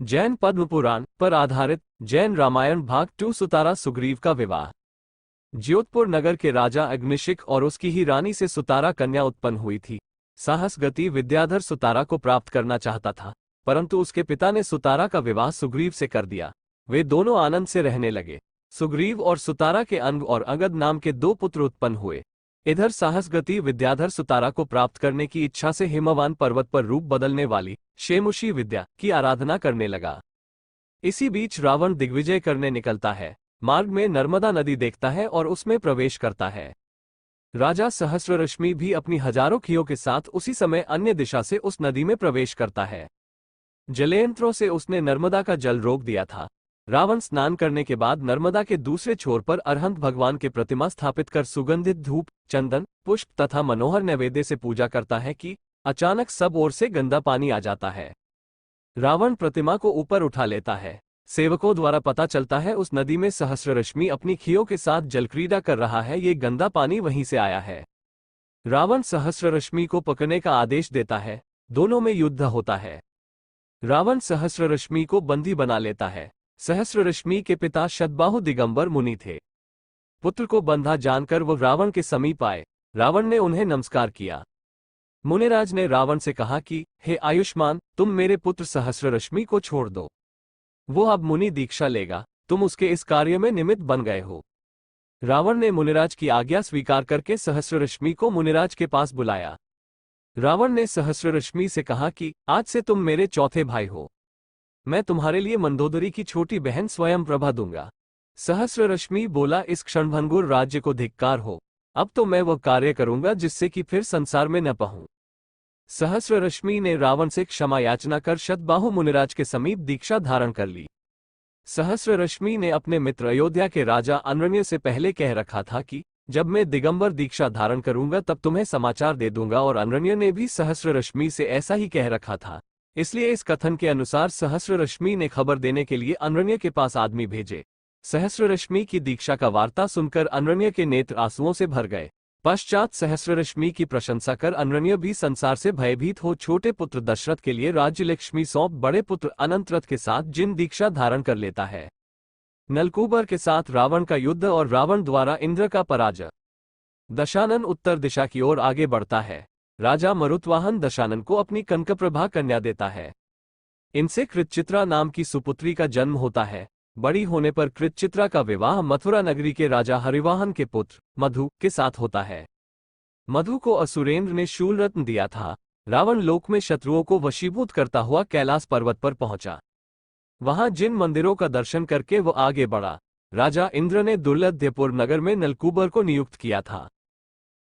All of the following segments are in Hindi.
जैन पद्म पुराण पर आधारित जैन रामायण भाग 2 सुतारा सुग्रीव का विवाह। ज्योतपुर नगर के राजा अग्निशिख और उसकी ही रानी से सुतारा कन्या उत्पन्न हुई थी। साहस गति विद्याधर सुतारा को प्राप्त करना चाहता था, परंतु उसके पिता ने सुतारा का विवाह सुग्रीव से कर दिया। वे दोनों आनंद से रहने लगे। सुग्रीव और सुतारा के अंग और अंगद नाम के 2 पुत्र उत्पन्न हुए। इधर साहस गति विद्याधर सुतारा को प्राप्त करने की इच्छा से हिमवान पर्वत पर रूप बदलने वाली शेमुषी विद्या की आराधना करने लगा। इसी बीच रावण दिग्विजय करने निकलता है। मार्ग में नर्मदा नदी देखता है और उसमें प्रवेश करता है। राजा सहस्ररश्मि भी अपनी हजारों खियों के साथ उसी समय अन्य दिशा से उस नदी में प्रवेश करता है। जलयंत्रों से उसने नर्मदा का जल रोक दिया था। रावण स्नान करने के बाद नर्मदा के दूसरे छोर पर अरहंत भगवान के प्रतिमा स्थापित कर सुगंधित धूप, चंदन, पुष्प तथा मनोहर नैवेद्य से पूजा करता है कि अचानक सब ओर से गंदा पानी आ जाता है। रावण प्रतिमा को ऊपर उठा लेता है। सेवकों द्वारा पता चलता है उस नदी में सहस्ररश्मि अपनी खियों के साथ जलक्रीड़ा कर रहा है, ये गंदा पानी वहीं से आया है। रावण सहस्ररश्मि को पकड़ने का आदेश देता है। दोनों में युद्ध होता है। रावण सहस्ररश्मि को बंदी बना लेता है। सहस्ररश्मि के पिता शतबाहु दिगंबर मुनि थे। पुत्र को बंधा जानकर वो रावण के समीप आए। रावण ने उन्हें नमस्कार किया। मुनिराज ने रावण से कहा कि हे आयुष्मान, तुम मेरे पुत्र सहस्ररश्मि को छोड़ दो। वो अब मुनि दीक्षा लेगा। तुम उसके इस कार्य में निमित्त बन गए हो। रावण ने मुनिराज की आज्ञा स्वीकार करके सहस्ररश्मि को मुनिराज के पास बुलाया। रावण ने सहस्ररश्मि से कहा कि आज से तुम मेरे चौथे भाई हो। मैं तुम्हारे लिए मंदोदरी की छोटी बहन स्वयं प्रभा दूंगा। सहस्ररश्मि बोला, इस क्षणभंगुर राज्य को धिक्कार हो। अब तो मैं वह कार्य करूंगा जिससे कि फिर संसार में न पहूं। सहस्ररश्मि ने रावण से क्षमा याचना कर शतबाहु मुनिराज के समीप दीक्षा धारण कर ली। सहस्ररश्मि ने अपने मित्र अयोध्या के राजा अनरण्य से पहले कह रखा था कि जब मैं दिगंबर दीक्षा धारण करूंगा तब तुम्हें समाचार दे दूंगा, और अनरण्य ने भी सहस्ररश्मि से ऐसा ही कह रखा था। इसलिए इस कथन के अनुसार सहस्ररश्मि ने खबर देने के लिए अनरण्य के पास आदमी भेजे। सहस्ररश्मि की दीक्षा का वार्ता सुनकर अनरण्य के नेत्र आंसुओं से भर गए। पश्चात सहस्ररश्मि की प्रशंसा कर अनरण्य भी संसार से भयभीत हो छोटे पुत्र दशरथ के लिए राज्य लक्ष्मी सौंप बड़े पुत्र अनंतरथ के साथ जिन दीक्षा धारण कर लेता है। नलकूबर के साथ रावण का युद्ध और रावण द्वारा इंद्र का पराजय। दशानन उत्तर दिशा की ओर आगे बढ़ता है। राजा मरुतवाहन दशानन को अपनी कनकप्रभा कन्या देता है। इनसे कृतचित्रा नाम की सुपुत्री का जन्म होता है। बड़ी होने पर कृतचित्रा का विवाह मथुरा नगरी के राजा हरिवाहन के पुत्र मधु के साथ होता है। मधु को असुरेंद्र ने शूल रत्न दिया था। रावण लोक में शत्रुओं को वशीभूत करता हुआ कैलाश पर्वत पर पहुंचा। वहां जिन मंदिरों का दर्शन करके वो आगे बढ़ा। राजा इंद्र ने दुर्लभ्यपुर नगर में नलकूबर को नियुक्त किया था।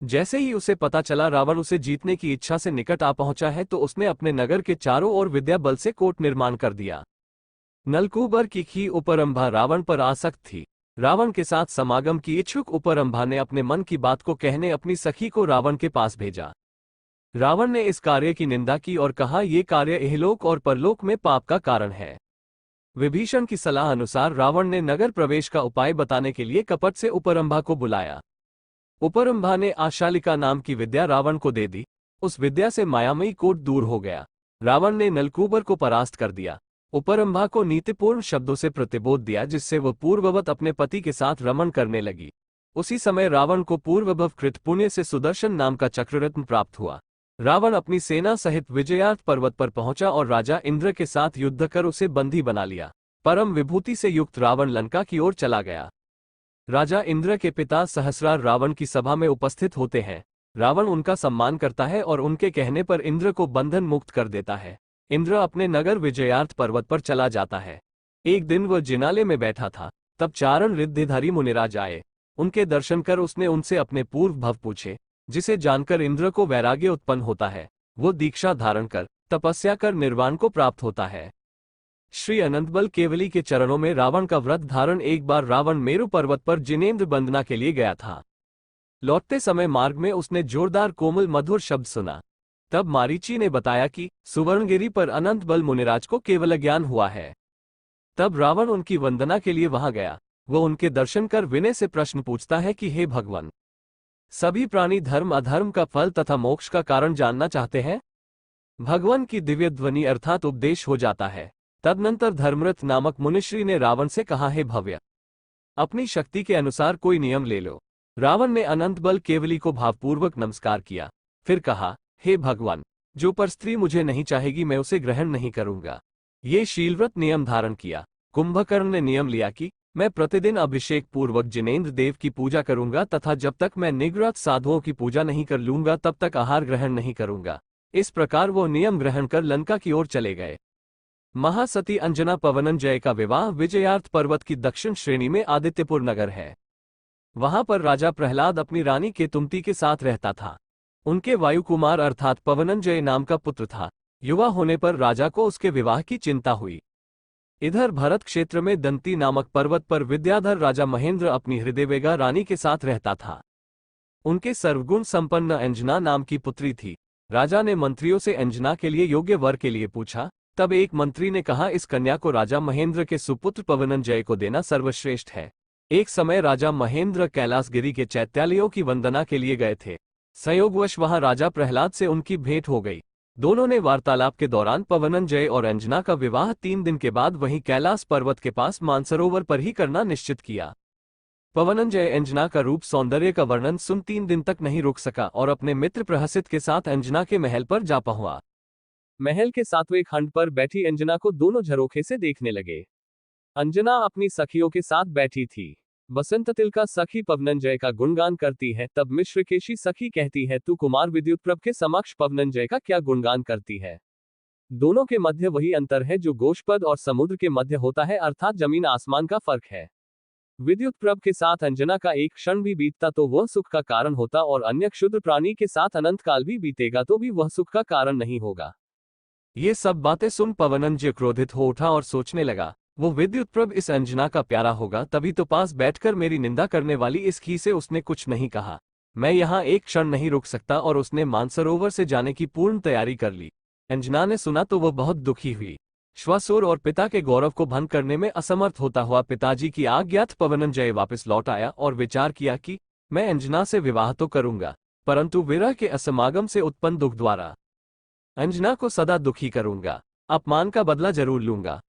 जैसे ही उसे पता चला रावण उसे जीतने की इच्छा से निकट आ पहुंचा है, तो उसने अपने नगर के चारों ओर विद्या बल से कोट निर्माण कर दिया। नलकूबर की खी उपरंभा रावण पर आसक्त थी। रावण के साथ समागम की इच्छुक उपरंभा ने अपने मन की बात को कहने अपनी सखी को रावण के पास भेजा। रावण ने इस कार्य की निंदा की और कहा, ये कार्य इहलोक और परलोक में पाप का कारण है। विभीषण की सलाह अनुसार रावण ने नगर प्रवेश का उपाय बताने के लिए कपट से उपरंभा को बुलाया। उपरंभा ने आशालिका नाम की विद्या रावण को दे दी। उस विद्या से मायामयी कोट दूर हो गया। रावण ने नलकूबर को परास्त कर दिया। उपरंभा को नीतिपूर्ण शब्दों से प्रतिबोध दिया, जिससे वह पूर्ववत अपने पति के साथ रमण करने लगी। उसी समय रावण को पूर्वभव कृत पुण्य से सुदर्शन नाम का चक्ररत्न प्राप्त हुआ। रावण अपनी सेना सहित विजयार्थ पर्वत पर पहुंचा और राजा इंद्र के साथ युद्ध कर उसे बंदी बना लिया। परम विभूति से युक्त रावण लंका की ओर चला गया। राजा इंद्र के पिता सहस्रार रावण की सभा में उपस्थित होते हैं। रावण उनका सम्मान करता है और उनके कहने पर इंद्र को बंधन मुक्त कर देता है। इंद्र अपने नगर विजयार्थ पर्वत पर चला जाता है। एक दिन वह जिनाले में बैठा था, तब चारण रिद्धिधारी मुनिराज आए। उनके दर्शन कर उसने उनसे अपने पूर्व भव पूछे, जिसे जानकर इंद्र को वैराग्य उत्पन्न होता है। वो दीक्षा धारण कर तपस्या कर निर्वाण को प्राप्त होता है। श्री अनंतबल केवली के चरणों में रावण का व्रत धारण एक बार रावण मेरु पर्वत पर जिनेंद्र वंदना के लिए गया था। लौटते समय मार्ग में उसने जोरदार कोमल मधुर शब्द सुना। तब मारीची ने बताया कि सुवर्णगिरी पर अनंत बल मुनिराज को केवल ज्ञान हुआ है। तब रावण उनकी वंदना के लिए वहां गया। वो उनके दर्शन कर विनय से प्रश्न पूछता है कि हे भगवान, सभी प्राणी धर्म अधर्म का फल तथा मोक्ष का कारण जानना चाहते हैं। भगवान की दिव्य ध्वनि अर्थात उपदेश हो जाता है। तदनंतर धर्मरथ नामक मुनिश्री ने रावण से कहा, हे भव्य, अपनी शक्ति के अनुसार कोई नियम ले लो। रावण ने अनंत बल केवली को भावपूर्वक नमस्कार किया, फिर कहा, हे भगवान, जो पर स्त्री मुझे नहीं चाहेगी मैं उसे ग्रहण नहीं करूंगा। ये शीलव्रत नियम धारण किया। कुंभकर्ण ने नियम लिया कि मैं प्रतिदिन अभिषेक पूर्वक जिनेंद्र देव की पूजा करूंगा तथा जब तक मैं निग्रत साधुओं की पूजा नहीं कर लूंगा तब तक आहार ग्रहण नहीं करूंगा। इस प्रकार वो नियम ग्रहण कर लंका की ओर चले गए। महासती अंजना पवनंजय का विवाह विजयार्थ पर्वत की दक्षिण श्रेणी में आदित्यपुर नगर है। वहां पर राजा प्रहलाद अपनी रानी केतुमती के साथ रहता था। उनके वायुकुमार अर्थात पवनंजय नाम का पुत्र था। युवा होने पर राजा को उसके विवाह की चिंता हुई। इधर भरत क्षेत्र में दंती नामक पर्वत पर विद्याधर राजा महेंद्र अपनी हृदयवेगा रानी के साथ रहता था। उनके सर्वगुण संपन्न अंजना नाम की पुत्री थी। राजा ने मंत्रियों से अंजना के लिए योग्य वर के लिए पूछा। तब एक मंत्री ने कहा, इस कन्या को राजा महेंद्र के सुपुत्र पवनंजय को देना सर्वश्रेष्ठ है। एक समय राजा महेंद्र कैलाशगिरी के चैत्यालयों की वंदना के लिए गए थे। संयोगवश वहां राजा प्रहलाद से उनकी भेंट हो गई। दोनों ने वार्तालाप के दौरान पवनंजय और अंजना का विवाह 3 दिन के बाद वहीं कैलाश पर्वत के पास मानसरोवर पर ही करना निश्चित किया। पवनंजय अंजना का रूप सौंदर्य का वर्णन सुन 3 दिन तक नहीं रुक सका और अपने मित्र प्रहसित के साथ अंजना के महल पर जा पहुंचा। महल के 7वें खंड पर बैठी अंजना को दोनों झरोखे से देखने लगे। अंजना अपनी सखियों के साथ बैठी थी। बसंततिल का सखी पवनंजय का गुणगान करती है, तब मिश्रकेशी सखी कहती है, तू कुमार विद्युतप्रभ के समक्ष पवनंजय का क्या गुणगान करती है। दोनों के मध्य वही अंतर है जो गोशपद और समुद्र के मध्य होता है, अर्थात जमीन आसमान का फर्क है। विद्युतप्रभ के साथ अंजना का एक क्षण भी बीतता तो वह सुख का कारण होता और अन्य क्षुद्र प्राणी के साथ अनंत काल भी बीतेगा तो भी वह सुख का कारण नहीं होगा। ये सब बातें सुन पवनंजय क्रोधित हो उठा और सोचने लगा, वो विद्युतप्रभ इस अंजना का प्यारा होगा, तभी तो पास बैठकर मेरी निंदा करने वाली इस घी से उसने कुछ नहीं कहा। मैं यहाँ एक क्षण नहीं रुक सकता और उसने मानसरोवर से जाने की पूर्ण तैयारी कर ली। अंजना ने सुना तो वह बहुत दुखी हुई। श्वासुर और पिता के गौरव को भंग करने में असमर्थ होता हुआ पिताजी की आज्ञात पवनंजय वापस लौट आया और विचार किया कि मैं अंजना से विवाह तो करूंगा, परंतु विरह के असमागम से उत्पन्न दुख द्वारा अंजना को सदा दुखी करूंगा, अपमान का बदला जरूर लूंगा।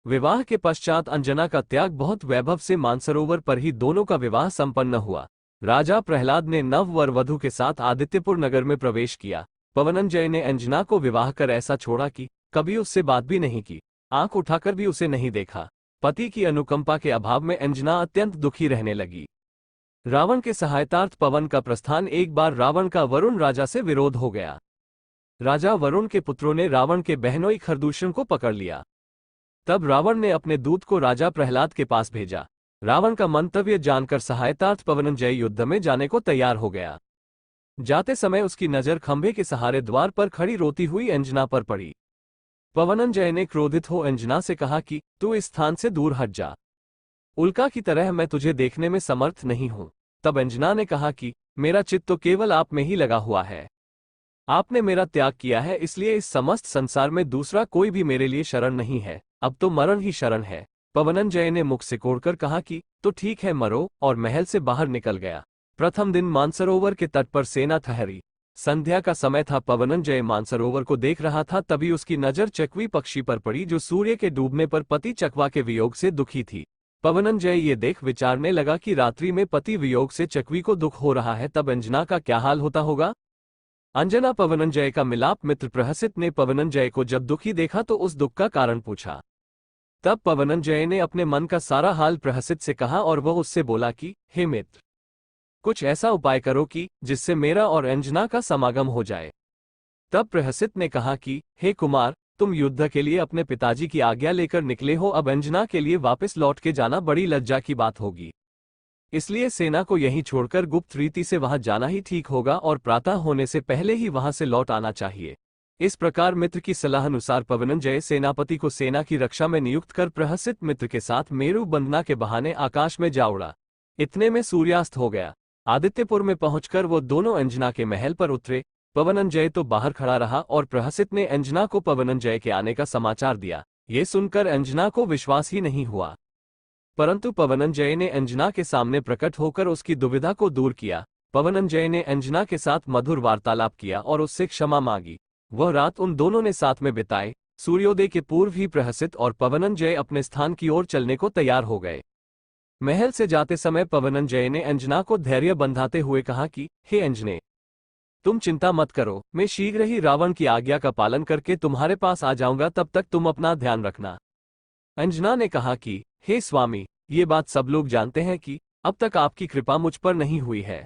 विवाह के पश्चात अंजना का त्याग बहुत वैभव से मानसरोवर पर ही दोनों का विवाह संपन्न हुआ। राजा प्रहलाद ने नव वर वधू के साथ आदित्यपुर नगर में प्रवेश किया। पवनंजय ने अंजना को विवाह कर ऐसा छोड़ा कि कभी उससे बात भी नहीं की, आंख उठाकर भी उसे नहीं देखा। पति की अनुकंपा के अभाव में अंजना अत्यंत दुखी रहने लगी। रावण के सहायतार्थ पवन का प्रस्थान। एक बार रावण का वरुण राजा से विरोध हो गया। राजा वरुण के पुत्रों ने रावण के बहनोई खरदूषण को पकड़ लिया। तब रावण ने अपने दूत को राजा प्रहलाद के पास भेजा। रावण का मंतव्य जानकर सहायतार्थ पवनंजय युद्ध में जाने को तैयार हो गया। जाते समय उसकी नजर खंभे के सहारे द्वार पर खड़ी रोती हुई अंजना पर पड़ी। पवनंजय ने क्रोधित हो अंजना से कहा कि तू इस स्थान से दूर हट जा, उल्का की तरह मैं तुझे देखने में समर्थ नहीं हूं। तब अंजना ने कहा कि मेरा चित्त तो केवल आप में ही लगा हुआ है। आपने मेरा त्याग किया है, इसलिए इस समस्त संसार में दूसरा कोई भी मेरे लिए शरण नहीं है। अब तो मरण ही शरण है। पवनंजय ने मुख सिकोड़कर कहा कि तो ठीक है, मरो, और महल से बाहर निकल गया। प्रथम दिन मानसरोवर के तट पर सेना ठहरी। संध्या का समय था। पवनंजय मानसरोवर को देख रहा था, तभी उसकी नजर चकवी पक्षी पर पड़ी जो सूर्य के डूबने पर पति चकवा के वियोग से दुखी थी। पवनंजय ये देख विचारने लगा कि रात्रि में पति वियोग से चकवी को दुख हो रहा है, तब अंजना का क्या हाल होता होगा। अंजना पवनंजय का मिलाप मित्र प्रहसित ने पवनंजय को जब दुखी देखा तो उस दुख का कारण पूछा। तब पवनंजय ने अपने मन का सारा हाल प्रहसित से कहा और वह उससे बोला कि हे मित्र, कुछ ऐसा उपाय करो कि जिससे मेरा और अंजना का समागम हो जाए। तब प्रहसित ने कहा कि हे कुमार, तुम युद्ध के लिए अपने पिताजी की आज्ञा लेकर निकले हो, अब अंजना के लिए वापस लौट के जाना बड़ी लज्जा की बात होगी। इसलिए सेना को यहीं छोड़कर गुप्त रीति से वहां जाना ही ठीक होगा और प्रातः होने से पहले ही वहां से लौट आना चाहिए। इस प्रकार मित्र की सलाह अनुसार पवनंजय सेनापति को सेना की रक्षा में नियुक्त कर प्रहसित मित्र के साथ मेरु बंदना के बहाने आकाश में जा उड़ा। इतने में सूर्यास्त हो गया। आदित्यपुर में पहुंचकर वो दोनों अंजना के महल पर उतरे। पवनंजय तो बाहर खड़ा रहा और प्रहसित ने अंजना को पवनंजय के आने का समाचार दिया। ये सुनकर अंजना को विश्वास ही नहीं हुआ, परंतु पवनंजय ने अंजना के सामने प्रकट होकर उसकी दुविधा को दूर किया। पवनंजय ने अंजना के साथ मधुर वार्तालाप किया और उससे क्षमा मांगी। वह रात उन दोनों ने साथ में बिताई। सूर्योदय के पूर्व ही प्रहसित और पवनंजय अपने स्थान की ओर चलने को तैयार हो गए। महल से जाते समय पवनंजय ने अंजना को धैर्य बंधाते हुए कहा कि हे अंजने, तुम चिंता मत करो, मैं शीघ्र ही रावण की आज्ञा का पालन करके तुम्हारे पास आ जाऊंगा, तब तक तुम अपना ध्यान रखना। अंजना ने कहा कि हे स्वामी, ये बात सब लोग जानते हैं कि अब तक आपकी कृपा मुझ पर नहीं हुई है।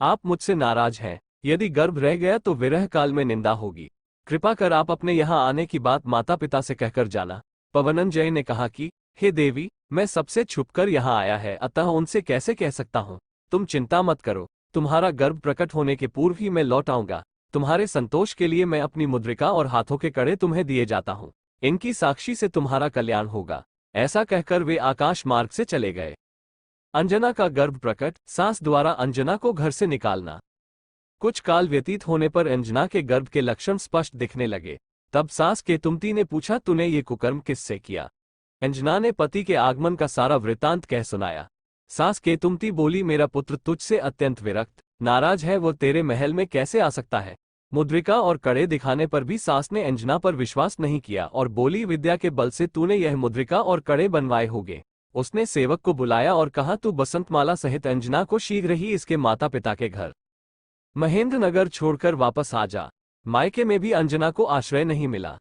आप मुझसे नाराज हैं। यदि गर्भ रह गया तो विरह काल में निंदा होगी। कृपा कर आप अपने यहाँ आने की बात माता पिता से कहकर जाना। पवनंजय ने कहा कि हे देवी, मैं सबसे छुपकर यहाँ आया है, अतः उनसे कैसे कह सकता हूँ। तुम चिंता मत करो, तुम्हारा गर्भ प्रकट होने के पूर्व ही मैं लौट आऊंगा। तुम्हारे संतोष के लिए मैं अपनी मुद्रिका और हाथों के कड़े तुम्हें दिए जाता हूँ। इनकी साक्षी से तुम्हारा कल्याण होगा। ऐसा कहकर वे आकाश मार्ग से चले गए। अंजना का गर्भ प्रकट, सास द्वारा अंजना को घर से निकालना। कुछ काल व्यतीत होने पर अंजना के गर्भ के लक्षण स्पष्ट दिखने लगे। तब सास केतुमती ने पूछा, तूने ये कुकर्म किससे किया। अंजना ने पति के आगमन का सारा वृतांत कह सुनाया। सास केतुमती बोली, मेरा पुत्र तुझसे अत्यंत विरक्त, नाराज है, वो तेरे महल में कैसे आ सकता है। मुद्रिका और कड़े दिखाने पर भी सास ने अंजना पर विश्वास नहीं किया और बोली, विद्या के बल से तूने यह मुद्रिका और कड़े बनवाए होंगे। उसने सेवक को बुलाया और कहा, तू बसंतमाला सहित अंजना को शीघ्र ही इसके माता पिता के घर महेंद्र नगर छोड़कर वापस आ जा। मायके में भी अंजना को आश्रय नहीं मिला।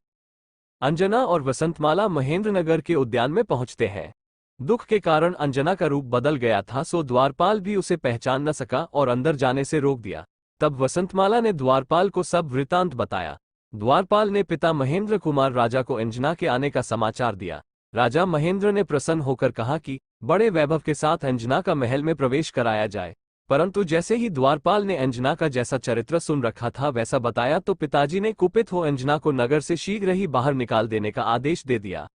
अंजना और वसंतमाला महेंद्र नगर के उद्यान में पहुंचते हैं। दुख के कारण अंजना का रूप बदल गया था, सो द्वारपाल भी उसे पहचान न सका और अंदर जाने से रोक दिया। तब वसंतमाला ने द्वारपाल को सब वृतांत बताया। द्वारपाल ने पिता महेंद्र कुमार राजा को अंजना के आने का समाचार दिया। राजा महेंद्र ने प्रसन्न होकर कहा कि बड़े वैभव के साथ अंजना का महल में प्रवेश कराया जाए। परंतु जैसे ही द्वारपाल ने अंजना का जैसा चरित्र सुन रखा था वैसा बताया तो पिताजी ने कुपित हो अंजना को नगर से शीघ्र ही बाहर निकाल देने का आदेश दे दिया।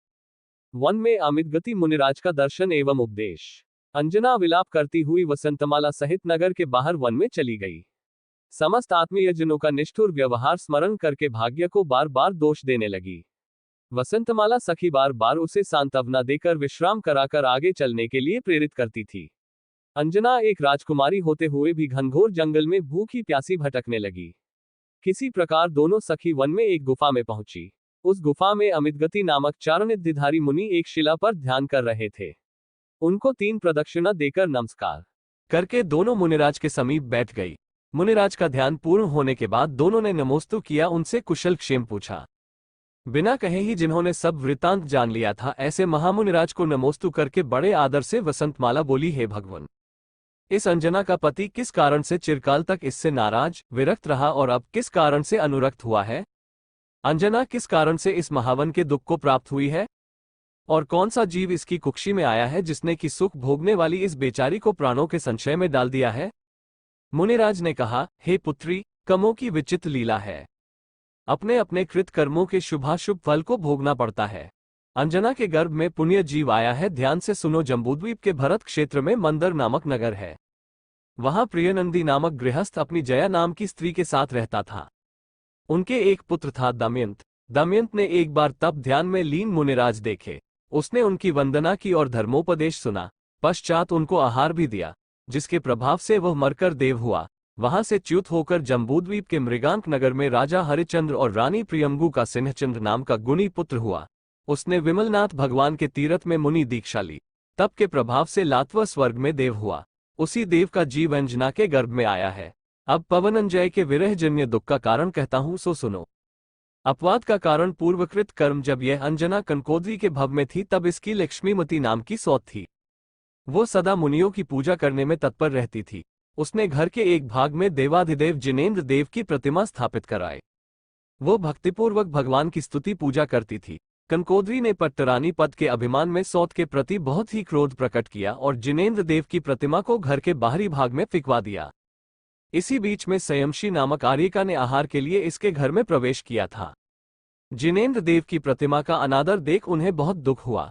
वन में अमितगति मुनिराज का दर्शन एवं उपदेश। अंजना विलाप करती हुई वसंतमाला सहित नगर के बाहर वन में चली गई। समस्त आत्मीयजनों का निष्ठुर व्यवहार स्मरण करके भाग्य को बार बार दोष देने लगी। वसंतमाला सखी बार बार उसे सांत्वना देकर विश्राम कराकर आगे चलने के लिए प्रेरित करती थी। अंजना एक राजकुमारी होते हुए भी घनघोर जंगल में भूखी प्यासी भटकने लगी। किसी प्रकार दोनों सखी वन में एक गुफा में पहुंची। उस गुफा में अमितगति नामक चारणिधिधारी मुनि एक शिला पर ध्यान कर रहे थे। उनको 3 प्रदक्षिणा देकर नमस्कार करके दोनों मुनिराज के समीप बैठ गई। मुनिराज का ध्यान पूर्ण होने के बाद दोनों ने नमोस्तु किया, उनसे कुशल क्षेम पूछा। बिना कहे ही जिन्होंने सब वृतांत जान लिया था, ऐसे महामुनिराज को नमोस्तु करके बड़े आदर से वसंतमाला बोली, हे भगवान, इस अंजना का पति किस कारण से चिरकाल तक इससे नाराज विरक्त रहा और अब किस कारण से अनुरक्त हुआ है। अंजना किस कारण से इस महावन के दुख को प्राप्त हुई है और कौन सा जीव इसकी कुक्षी में आया है जिसने कि सुख भोगने वाली इस बेचारी को प्राणों के संशय में डाल दिया है। मुनिराज ने कहा, हे पुत्री, कर्मों की विचित्र लीला है। अपने अपने कृत कर्मों के शुभाशुभ फल को भोगना पड़ता है। अंजना के गर्भ में पुण्य जीव आया है। ध्यान से सुनो, जम्बूद्वीप के भरत क्षेत्र में मंदर नामक नगर है। वहां प्रियनंदी नामक गृहस्थ अपनी जया नाम की स्त्री के साथ रहता था। उनके एक पुत्र था दमयंत। दमयंत ने एक बार तप ध्यान में लीन मुनिराज देखे। उसने उनकी वंदना की और धर्मोपदेश सुना। पश्चात उनको आहार भी दिया, जिसके प्रभाव से वह मरकर देव हुआ। वहां से च्युत होकर जम्बूद्वीप के मृगांक नगर में राजा हरिचंद्र और रानी प्रियंगु का सिंहचंद्र नाम का गुणी पुत्र हुआ। उसने विमलनाथ भगवान के तीर्थ में मुनि दीक्षा ली। तप के प्रभाव से लातवा स्वर्ग में देव हुआ। उसी देव का जीव अंजना के गर्भ में आया है। अब पवनंजय के विरहजन्य दुख का कारण कहता हूं, सो सुनो। अपवाद का कारण पूर्वकृत कर्म। जब यह अंजना कनकोदरी के भव में थी तब इसकी लक्ष्मीमती नाम की सौत थी। वो सदा मुनियों की पूजा करने में तत्पर रहती थी। उसने घर के एक भाग में देवाधिदेव जिनेंद्र देव की प्रतिमा स्थापित कराई। वो भक्तिपूर्वक भगवान की स्तुति पूजा करती थी। कनकोदरी ने पट्टरानी पद के अभिमान में सौत के प्रति बहुत ही क्रोध प्रकट किया और जिनेंद्र देव की प्रतिमा को घर के बाहरी भाग में फिकवा दिया। इसी बीच में संयमशी नामक आर्यिका ने आहार के लिए इसके घर में प्रवेश किया था। जिनेंद्र देव की प्रतिमा का अनादर देख उन्हें बहुत दुख हुआ।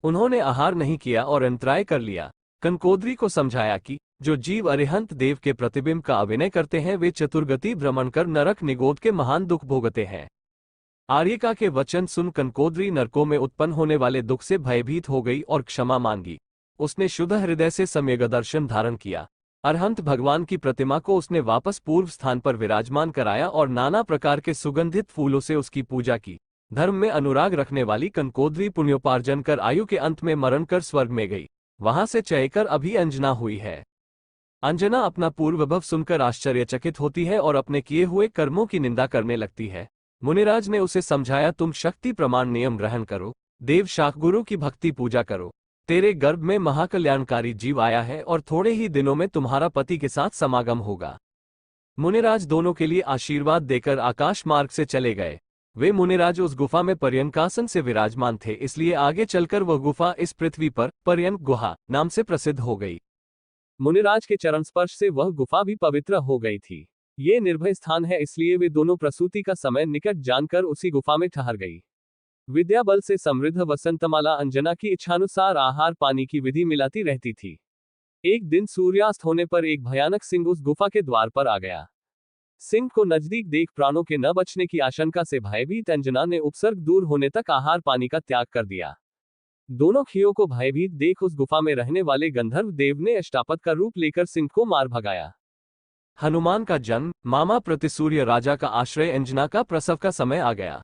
उन्होंने आहार नहीं किया और अंतराय कर लिया। कनकोदरी को समझाया कि जो जीव अरिहंत देव के प्रतिबिंब का अभिनय करते हैं वे चतुर्गति भ्रमण कर नरक निगोद के महान दुख भोगते हैं। आर्यिका के वचन सुन कनकोदरी नरकों में उत्पन्न होने वाले दुख से भयभीत हो गई और क्षमा मांगी। उसने शुद्ध हृदय से सम्यक दर्शन धारण किया। अरहंत भगवान की प्रतिमा को उसने वापस पूर्व स्थान पर विराजमान कराया और नाना प्रकार के सुगंधित फूलों से उसकी पूजा की। धर्म में अनुराग रखने वाली कंकोद्री पुण्योपार्जन कर आयु के अंत में मरण कर स्वर्ग में गई। वहां से चयकर अभी अंजना हुई है। अंजना अपना पूर्व भव सुनकर आश्चर्यचकित होती है और अपने किए हुए कर्मों की निंदा करने लगती है। मुनिराज ने उसे समझाया, तुम शक्ति प्रमाण नियम ग्रहण करो, देव शाकगुरु की भक्ति पूजा करो। तेरे गर्भ में महाकल्याणकारी जीव आया है और थोड़े ही दिनों में तुम्हारा पति के साथ समागम होगा। मुनिराज दोनों के लिए आशीर्वाद देकर आकाश मार्ग से चले गए। वे मुनिराज उस गुफा में पर्यंकासन से विराजमान थे, इसलिए आगे चलकर वह गुफा इस पृथ्वी पर पर्यंक गुहा नाम से प्रसिद्ध हो गई। मुनिराज के चरण स्पर्श से वह गुफा भी पवित्र हो गई थी। ये निर्भय स्थान है, इसलिए वे दोनों प्रसूति का समय निकट जानकर उसी गुफा में ठहर गई। विद्या बल से समृद्ध वसंतमाला अंजना की इच्छानुसार आहार पानी की विधि मिलाती रहती थी। एक दिन सूर्यास्त होने पर एक भयानक सिंह उस गुफा के द्वार पर आ गया। सिंह को नजदीक देख प्राणों के न बचने की आशंका से भयभीत अंजना ने उपसर्ग दूर होने तक आहार पानी का त्याग कर दिया। दोनों खियों को भयभीत देख उस गुफा में रहने वाले गंधर्व देव ने अष्टापद का रूप लेकर सिंह को मार भगाया। हनुमान का जन्म। मामा प्रतिसूर्य राजा का आश्रय अंजना का प्रसव का समय आ गया।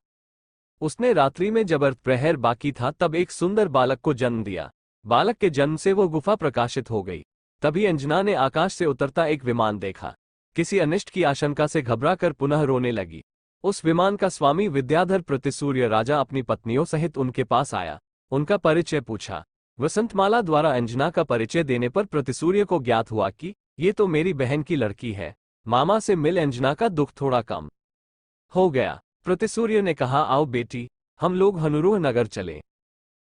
उसने रात्रि में जब अर्ध प्रहर बाकी था तब एक सुंदर बालक को जन्म दिया। बालक के जन्म से वो गुफा प्रकाशित हो गई। तभी अंजना ने आकाश से उतरता एक विमान देखा। किसी अनिष्ट की आशंका से घबराकर पुनः रोने लगी। उस विमान का स्वामी विद्याधर प्रतिसूर्य राजा अपनी पत्नियों सहित उनके पास आया। उनका परिचय पूछा। वसंतमाला द्वारा अंजना का परिचय देने पर प्रतिसूर्य को ज्ञात हुआ कि ये तो मेरी बहन की लड़की है। मामा से मिल अंजना का दुख थोड़ा कम हो गया। प्रतिसूर्य ने कहा, आओ बेटी, हम लोग हनुरूह नगर चले,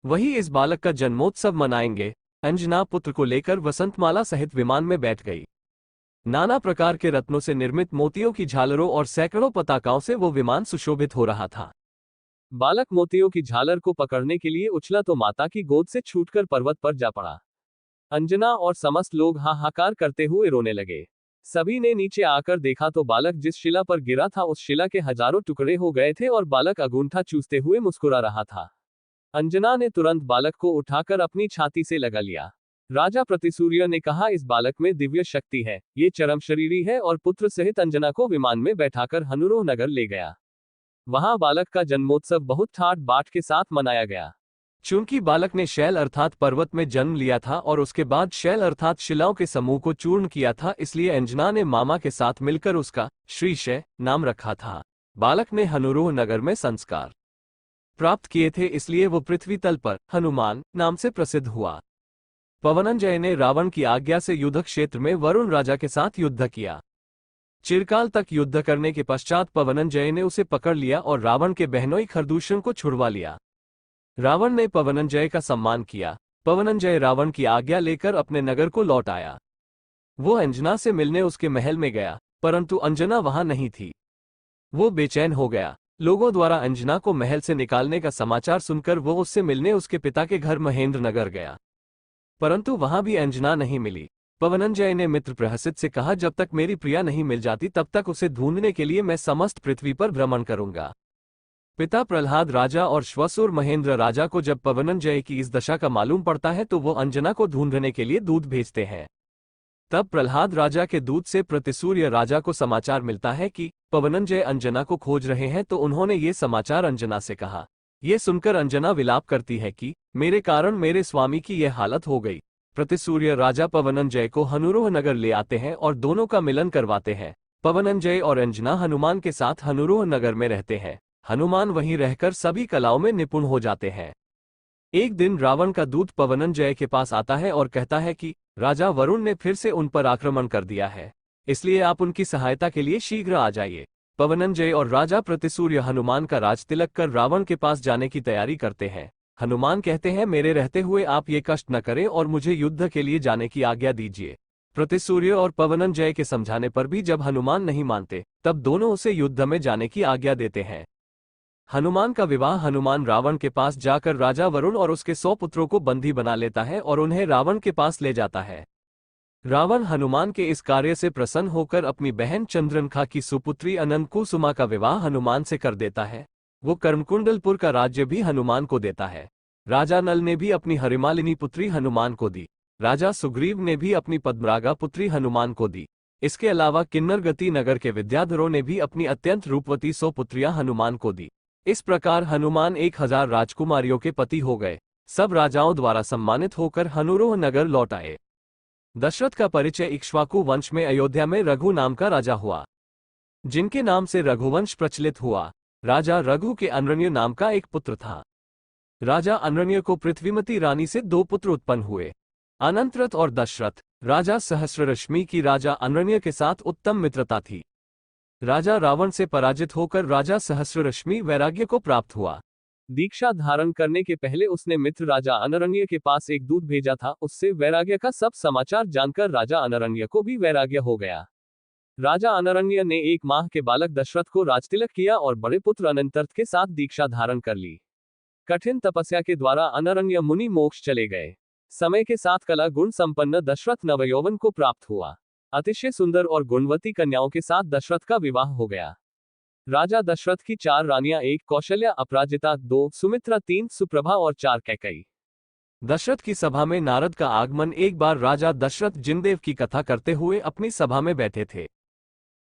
वही इस बालक का जन्मोत्सव मनाएंगे। अंजना पुत्र को लेकर वसंतमाला सहित विमान में बैठ गई। नाना प्रकार के रत्नों से निर्मित मोतियों की झालरों और सैकड़ों पताकाओं से वो विमान सुशोभित हो रहा था। बालक मोतियों की झालर को पकड़ने के लिए उछला तो माता की गोद से छूटकर पर्वत पर जा पड़ा। अंजना और समस्त लोग हाहाकार करते हुए रोने लगे। सभी ने नीचे आकर देखा तो बालक जिस शिला पर गिरा था उस शिला के हजारों टुकड़े हो गए थे और बालक अगुंठा चूसते हुए मुस्कुरा रहा था। अंजना ने तुरंत बालक को उठाकर अपनी छाती से लगा लिया। राजा प्रतिसूर्य ने कहा, इस बालक में दिव्य शक्ति है, ये चरम शरीरी है, और पुत्र सहित अंजना को विमान में बैठाकर हनुरोह नगर ले गया। वहां बालक का जन्मोत्सव बहुत ठाट बाट के साथ मनाया गया। चूंकि बालक ने शैल अर्थात पर्वत में जन्म लिया था और उसके बाद शैल अर्थात शिलाओं के समूह को चूर्ण किया था, इसलिए अंजना ने मामा के साथ मिलकर उसका श्रीशय नाम रखा था। बालक ने हनुरोह नगर में संस्कार प्राप्त किए थे, इसलिए वो पृथ्वी तल पर हनुमान नाम से प्रसिद्ध हुआ। पवनंजय ने रावण की आज्ञा से युद्ध क्षेत्र में वरुण राजा के साथ युद्ध किया। चिरकाल तक युद्ध करने के पश्चात पवनंजय ने उसे पकड़ लिया और रावण के बहनोई खरदूषण को छुड़वा लिया। रावण ने पवनंजय का सम्मान किया। पवनंजय रावण की आज्ञा लेकर अपने नगर को लौट आया। वो अंजना से मिलने उसके महल में गया, परंतु अंजना वहां नहीं थी। वो बेचैन हो गया। लोगों द्वारा अंजना को महल से निकालने का समाचार सुनकर वो उससे मिलने उसके पिता के घर महेंद्र नगर गया, परंतु वहां भी अंजना नहीं मिली। पवनंजय ने मित्र प्रहसित से कहा, जब तक मेरी प्रिया नहीं मिल जाती तब तक उसे ढूंढने के लिए मैं समस्त पृथ्वी पर भ्रमण करूंगा। पिता प्रहलाद राजा और श्वसुर महेंद्र राजा को जब पवनंजय की इस दशा का मालूम पड़ता है तो वो अंजना को ढूंढने के लिए दूत भेजते हैं। तब प्रहलाद राजा के दूत से प्रतिसूर्य राजा को समाचार मिलता है कि पवनंजय अंजना को खोज रहे हैं, तो उन्होंने ये समाचार अंजना से कहा। ये सुनकर अंजना विलाप करती है कि मेरे कारण मेरे स्वामी की यह हालत हो गई। प्रतिसूर्य राजा पवनंजय को हनुरोह नगर ले आते हैं और दोनों का मिलन करवाते हैं। पवनंजय और अंजना हनुमान के साथ हनुरोह नगर में रहते हैं। हनुमान वहीं रहकर सभी कलाओं में निपुण हो जाते हैं। एक दिन रावण का दूत पवनंजय के पास आता है और कहता है कि राजा वरुण ने फिर से उन पर आक्रमण कर दिया है, इसलिए आप उनकी सहायता के लिए शीघ्र आ जाइए। पवनंजय और राजा प्रतिसूर्य हनुमान का राज तिलक कर रावण के पास जाने की तैयारी करते हैं। हनुमान कहते हैं, मेरे रहते हुए आप ये कष्ट न करें और मुझे युद्ध के लिए जाने की आज्ञा दीजिए। प्रतिसूर्य और पवनंजय के समझाने पर भी जब हनुमान नहीं मानते, तब दोनों उसे युद्ध में जाने की आज्ञा देते हैं। हनुमान का विवाह हनुमान रावण के पास जाकर राजा वरुण और उसके 100 पुत्रों को बंदी बना लेता है और उन्हें रावण के पास ले जाता है। रावण हनुमान के इस कार्य से प्रसन्न होकर अपनी बहन चंद्रनखा की सुपुत्री अनंत कुसुमा का विवाह हनुमान से कर देता है। वो कर्मकुंडलपुर का राज्य भी हनुमान को देता है। राजा नल ने भी अपनी हरिमालिनी पुत्री हनुमान को दी। राजा सुग्रीव ने भी अपनी पद्मरागा पुत्री हनुमान को दी। इसके अलावा किन्नर गति नगर के विद्याधरों ने भी अपनी अत्यंत रूपवती 100 पुत्रियां हनुमान को दी। इस प्रकार हनुमान 1000 राजकुमारियों के पति हो गए। सब राजाओं द्वारा सम्मानित होकर हनुरोह नगर लौट आए। दशरथ का परिचय इक्ष्वाकु वंश में अयोध्या में रघु नाम का राजा हुआ, जिनके नाम से रघुवंश प्रचलित हुआ। राजा रघु के अनरण्य नाम का एक पुत्र था। राजा अनरण्य को पृथ्वीमती रानी से 2 पुत्र उत्पन्न हुए, अनंतरथ और दशरथ। राजा सहस्ररश्मि की राजा अनरण्य के साथ उत्तम मित्रता थी। राजा रावण से पराजित होकर राजा सहस्ररश्मि वैराग्य को प्राप्त हुआ। दीक्षा धारण करने के पहले उसने मित्र राजा अनरण्य के पास एक दूत भेजा था। उससे वैराग्य का सब समाचार जानकर राजा अनरण्य को भी वैराग्य हो गया। राजा अनरण्य ने 1 माह के बालक दशरथ को राजतिलक किया और बड़े पुत्र अनंतर्थ के साथ दीक्षा धारण कर ली। कठिन तपस्या के द्वारा अनरण्य मुनि मोक्ष चले गए। समय के साथ कला गुण संपन्न दशरथ नवयौवन को प्राप्त हुआ। अतिशय सुंदर और गुणवती कन्याओं के साथ दशरथ का विवाह हो गया। राजा दशरथ की 4 रानियां, 1 कौशल्या, अपराजिता, 2 सुमित्रा, 3 सुप्रभा और 4 कैकई। दशरथ की सभा में नारद का आगमन। एक बार राजा दशरथ जिनदेव की कथा करते हुए अपनी सभा में बैठे थे।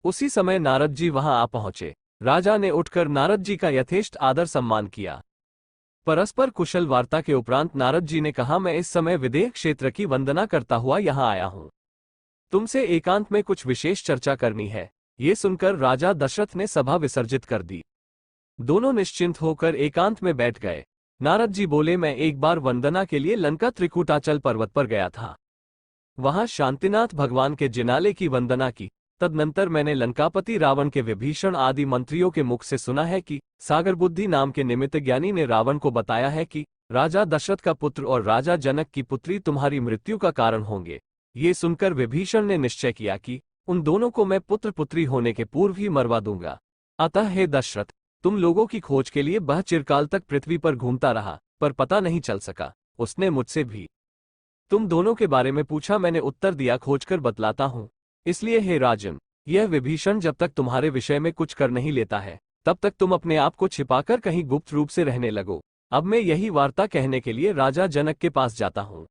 उसी समय नारद जी वहां आ पहुंचे। राजा ने उठकर नारद जी का यथेष्ट आदर सम्मान किया। परस्पर कुशल वार्ता के उपरांत नारद जी ने कहा, मैं इस समय विदेह क्षेत्र की वंदना करता हुआ यहां आया हूं। तुमसे एकांत में कुछ विशेष चर्चा करनी है। ये सुनकर राजा दशरथ ने सभा विसर्जित कर दी। दोनों निश्चिंत होकर एकांत में बैठ गए। नारद जी बोले, मैं एक बार वंदना के लिए लंका त्रिकूटाचल पर्वत पर गया था। वहां शांतिनाथ भगवान के जिनाले की वंदना की। तदनंतर मैंने लंकापति रावण के विभीषण आदि मंत्रियों के मुख से सुना है कि सागर बुद्धि नाम के निमित्त ज्ञानी ने रावण को बताया है कि राजा दशरथ का पुत्र और राजा जनक की पुत्री तुम्हारी मृत्यु का कारण होंगे। ये सुनकर विभीषण ने निश्चय किया कि उन दोनों को मैं पुत्र पुत्री होने के पूर्व ही मरवा दूंगा। अतः हे दशरथ, तुम लोगों की खोज के लिए वह चिरकाल तक पृथ्वी पर घूमता रहा, पर पता नहीं चल सका। उसने मुझसे भी तुम दोनों के बारे में पूछा, मैंने उत्तर दिया, खोजकर बतलाता हूं। इसलिए हे राजन, यह विभीषण जब तक तुम्हारे विषय में कुछ कर नहीं लेता है, तब तक तुम अपने आप को छिपाकर कहीं गुप्त रूप से रहने लगो। अब मैं यही वार्ता कहने के लिए राजा जनक के पास जाता हूं।